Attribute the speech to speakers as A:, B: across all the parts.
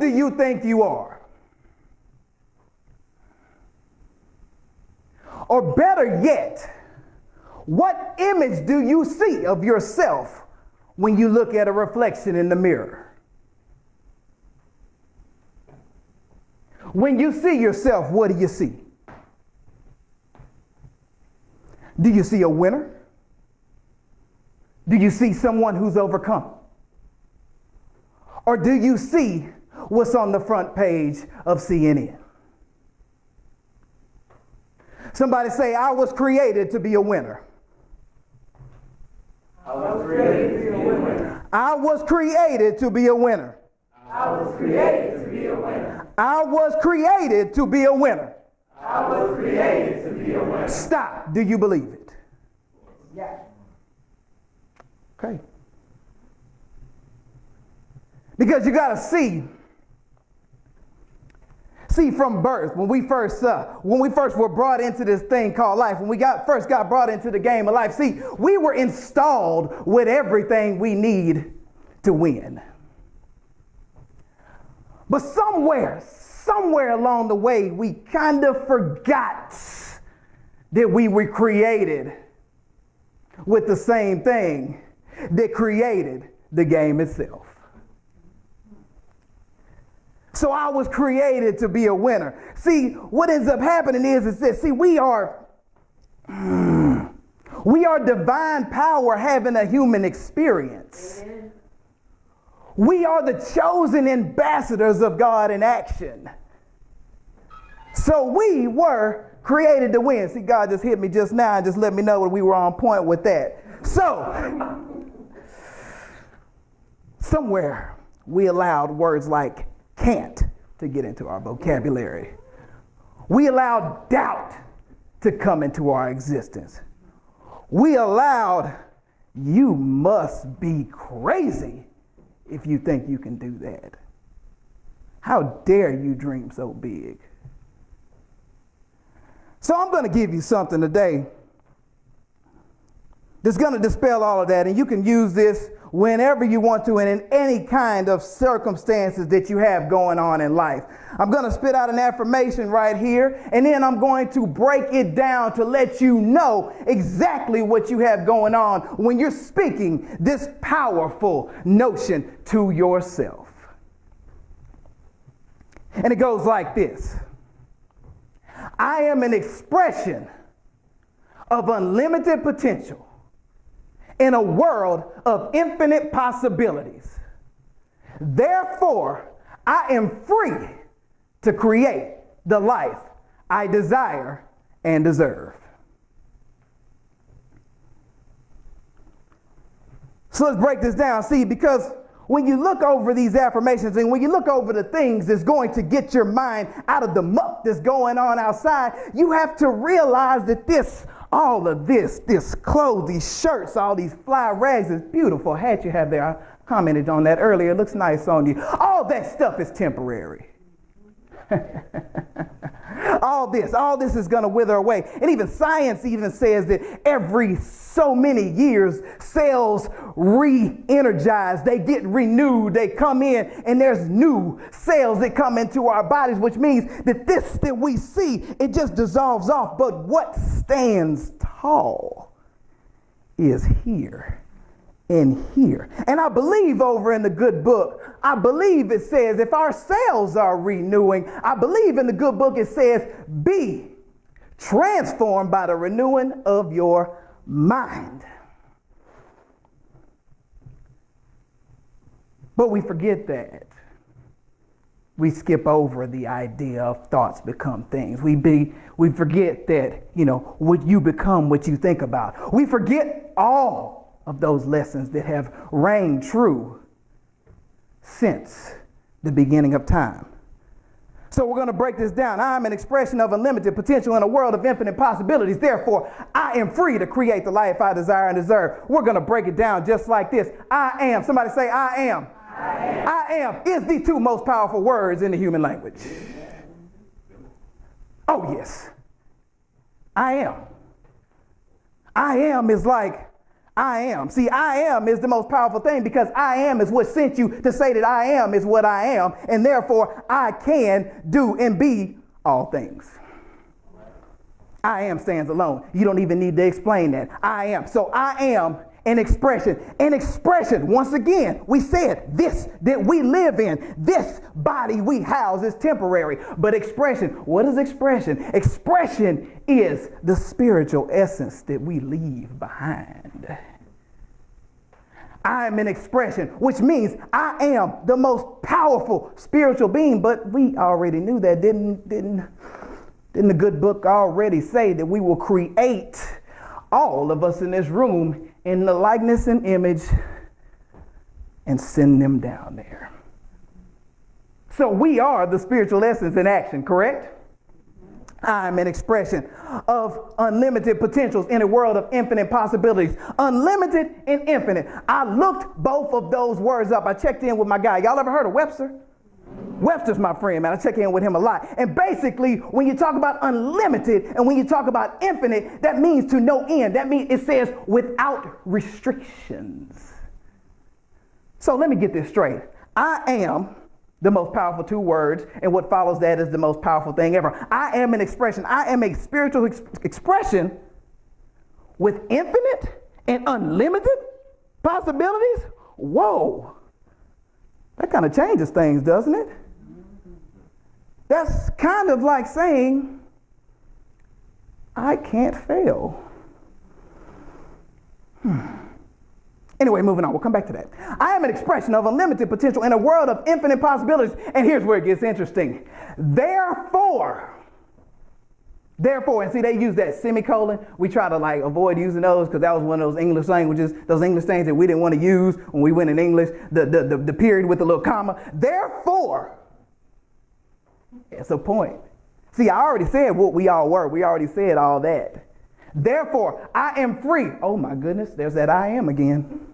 A: do you think you are? Or better yet, what image do you see of yourself when you look at a reflection in the mirror? When you see yourself, what do you see? Do you see a winner? Do you see someone who's overcome? Or do you see what's on the front page of CNN? Somebody say, I was created to be a winner.
B: I was created to be a winner.
A: I was created to be a winner.
B: I was created to be a winner.
A: I was created to be a winner.
B: I was created to be a winner.
A: Stop. Do you believe it?
B: Yeah.
A: Okay. Because you got to see from birth, when we first were brought into this thing called life, when we first got brought into the game of life, we were installed with everything we need to win. But somewhere along the way, we kind of forgot that we were created with the same thing that created the game itself. So I was created to be a winner. See, what ends up happening is this. See, we are divine power having a human experience.
B: Amen.
A: We are the chosen ambassadors of God in action. So we were created to win. See, God just hit me just now and just let me know that we were on point with that. So, somewhere we allowed words like can't to get into our vocabulary. We allowed doubt to come into our existence. We allowed, you must be crazy if you think you can do that. How dare you dream so big? So I'm going to give you something today that's going to dispel all of that, and you can use this whenever you want to and in any kind of circumstances that you have going on in life. I'm going to spit out an affirmation right here, and then I'm going to break it down to let you know exactly what you have going on when you're speaking this powerful notion to yourself. And it goes like this. I am an expression of unlimited potential in a world of infinite possibilities. Therefore, I am free to create the life I desire and deserve. So let's break this down. See, because when you look over these affirmations and when you look over the things that's going to get your mind out of the muck that's going on outside, you have to realize that all of this clothes, these shirts, all these fly rags, this beautiful hat you have there, I commented on that earlier, it looks nice on you. All that stuff is temporary. All this is going to wither away. And even science even says that every so many years, cells re-energize, they get renewed, they come in, and there's new cells that come into our bodies, which means that this that we see, it just dissolves off. But what stands tall is here and here. And I believe over in the good book, I believe it says if our cells are renewing, I believe in the good book it says be transformed by the renewing of your mind. But we forget that. We skip over the idea of thoughts become things. We forget that, what you become, what you think about. We forget all of those lessons that have rang true since the beginning of time. So we're going to break this down. I'm an expression of unlimited potential in a world of infinite possibilities. Therefore, I am free to create the life I desire and deserve. We're going to break it down just like this. I am. Somebody say, I am.
B: I am.
A: I am is the two most powerful words in the human language. Oh, yes. I am. I am is like, I am. See, I am is the most powerful thing because I am is what sent you to say that I am is what I am. And therefore, I can do and be all things. I am stands alone. You don't even need to explain that. I am. So I am an expression. An expression, once again, we said this that we live in, this body we house is temporary. But expression, what is expression? Expression is the spiritual essence that we leave behind. I am an expression, which means I am the most powerful spiritual being. But we already knew that, didn't the good book already say that we will create all of us in this room in the likeness and image and send them down there? So we are the spiritual essence in action, correct? I'm an expression of unlimited potentials in a world of infinite possibilities. Unlimited and infinite. I looked both of those words up. I checked in with my guy. Y'all ever heard of Webster? Webster's my friend, man. I check in with him a lot. And basically, when you talk about unlimited and when you talk about infinite, that means to no end. That means it says without restrictions. So let me get this straight. I am the most powerful two words, and what follows that is the most powerful thing ever. I am an expression. I am a spiritual expression with infinite and unlimited possibilities. Whoa. That kind of changes things, doesn't it? That's kind of like saying, I can't fail. Anyway, moving on. We'll come back to that. I am an expression of unlimited potential in a world of infinite possibilities. And here's where it gets interesting. Therefore, and see, they use that semicolon. We try to avoid using those because that was one of those English languages, those English things that we didn't want to use when we went in English, the period with the little comma. Therefore, it's a point. See, I already said what we all were. We already said all that. Therefore, I am free. Oh my goodness, there's that I am again.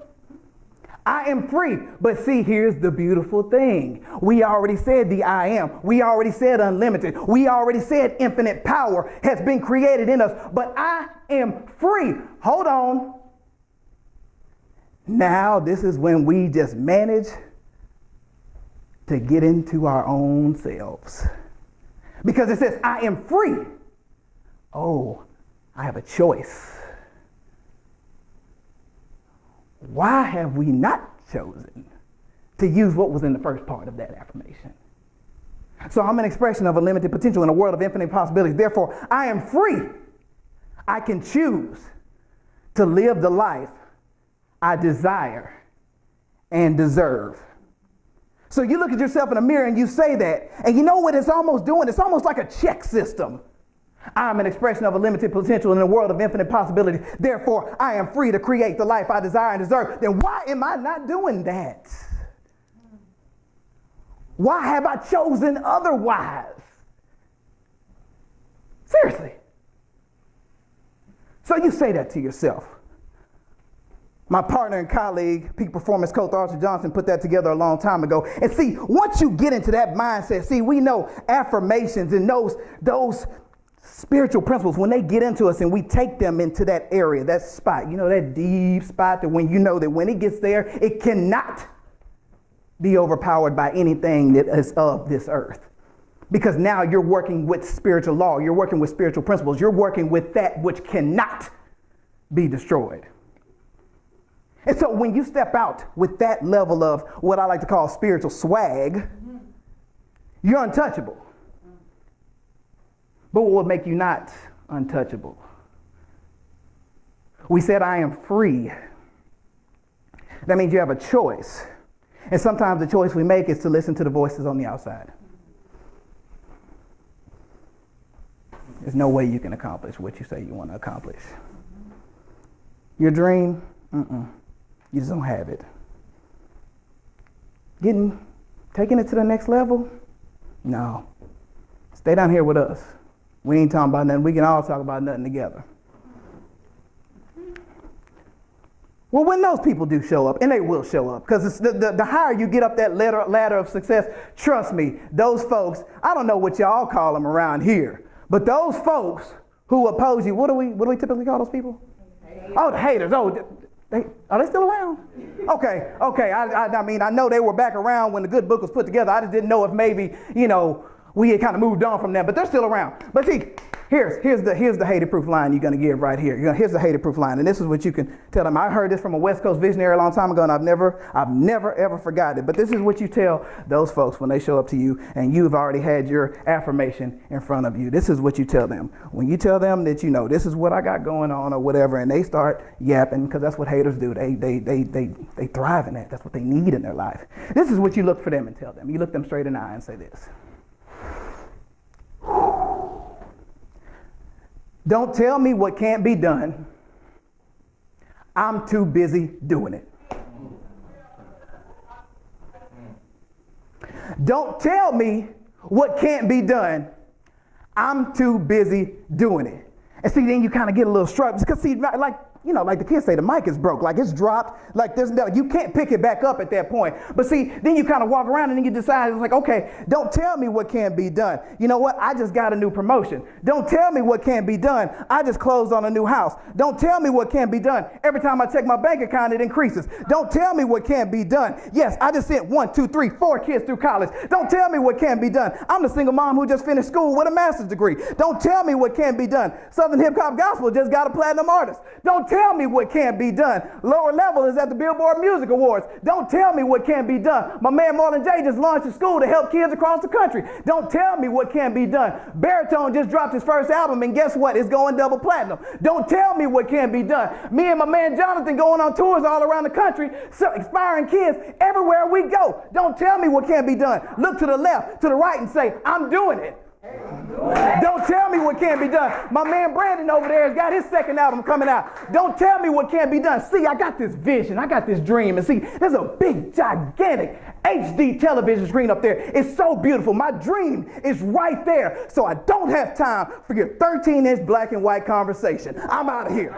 A: I am free. But see, here's the beautiful thing. We already said the I am. We already said unlimited. We already said infinite power has been created in us. But I am free. Hold on. Now, this is when we just manage to get into our own selves. Because it says, I am free. Oh, I have a choice. Why have we not chosen to use what was in the first part of that affirmation? So I'm an expression of unlimited potential in a world of infinite possibilities. Therefore, I am free. I can choose to live the life I desire and deserve. So you look at yourself in a mirror and you say that, and you know what it's almost doing? It's almost like a check system. I'm an expression of a limited potential in a world of infinite possibilities. Therefore, I am free to create the life I desire and deserve. Then why am I not doing that? Why have I chosen otherwise? Seriously. So you say that to yourself. My partner and colleague, peak performance coach Arthur Johnson, put that together a long time ago. And see, once you get into that mindset, see, we know affirmations and those spiritual principles, when they get into us and we take them into that area, that spot, that deep spot that when you know that when it gets there, it cannot be overpowered by anything that is of this earth. Because now you're working with spiritual law, you're working with spiritual principles, you're working with that which cannot be destroyed. And so when you step out with that level of what I like to call spiritual swag, you're untouchable. But what will make you not untouchable? We said I am free. That means you have a choice. And sometimes the choice we make is to listen to the voices on the outside. There's no way you can accomplish what you say you want to accomplish. Your dream, you just don't have it. Taking it to the next level? No. Stay down here with us. We ain't talking about nothing. We can all talk about nothing together. Well, when those people do show up, and they will show up, because the higher you get up that ladder of success, trust me, those folks, I don't know what y'all call them around here, but those folks who oppose you, what do we typically call those people? Haters. Oh, the haters. Oh, Are they still around? Okay. I mean, I know they were back around when the good book was put together. I just didn't know if maybe, we had kind of moved on from them, but they're still around. But see, here's the hated proof line you're going to give right here. Here's the hated proof line, and this is what you can tell them. I heard this from a West Coast visionary a long time ago, and I've never ever forgot it. But this is what you tell those folks when they show up to you and you've already had your affirmation in front of you. This is what you tell them. When you tell them that this is what I got going on or whatever, and they start yapping, because that's what haters do. They thrive in that. That's what they need in their life. This is what you look for them and tell them. You look them straight in the eye and say this. Don't tell me what can't be done. I'm too busy doing it. Don't tell me what can't be done. I'm too busy doing it. And see, then you kind of get a little struck because see, like the kids say, the mic is broke, like it's dropped, like you can't pick it back up at that point. But see, then you kind of walk around and then you decide, it's like, okay, don't tell me what can't be done. You know what? I just got a new promotion. Don't tell me what can't be done. I just closed on a new house. Don't tell me what can't be done. Every time I check my bank account, it increases. Don't tell me what can't be done. Yes, I just sent 1, 2, 3, 4 kids through college. Don't tell me what can't be done. I'm the single mom who just finished school with a master's degree. Don't tell me what can't be done. Southern Hip Hop Gospel just got a platinum artist. Don't tell me what can't be done. Lower Level is at the Billboard Music Awards. Don't tell me what can't be done. My man Marlon J just launched a school to help kids across the country. Don't tell me what can't be done. Baritone just dropped his first album, and guess what? It's going double platinum. Don't tell me what can't be done. Me and my man Jonathan going on tours all around the country, inspiring kids everywhere we go. Don't tell me what can't be done. Look to the left, to the right, and say, I'm doing it. Don't tell me what can't be done. My man Brandon over there has got his second album coming out. Don't tell me what can't be done. See, I got this vision. I got this dream. And see, there's a big, gigantic HD television screen up there. It's so beautiful. My dream is right there. So I don't have time for your 13-inch black and white conversation. I'm out of here.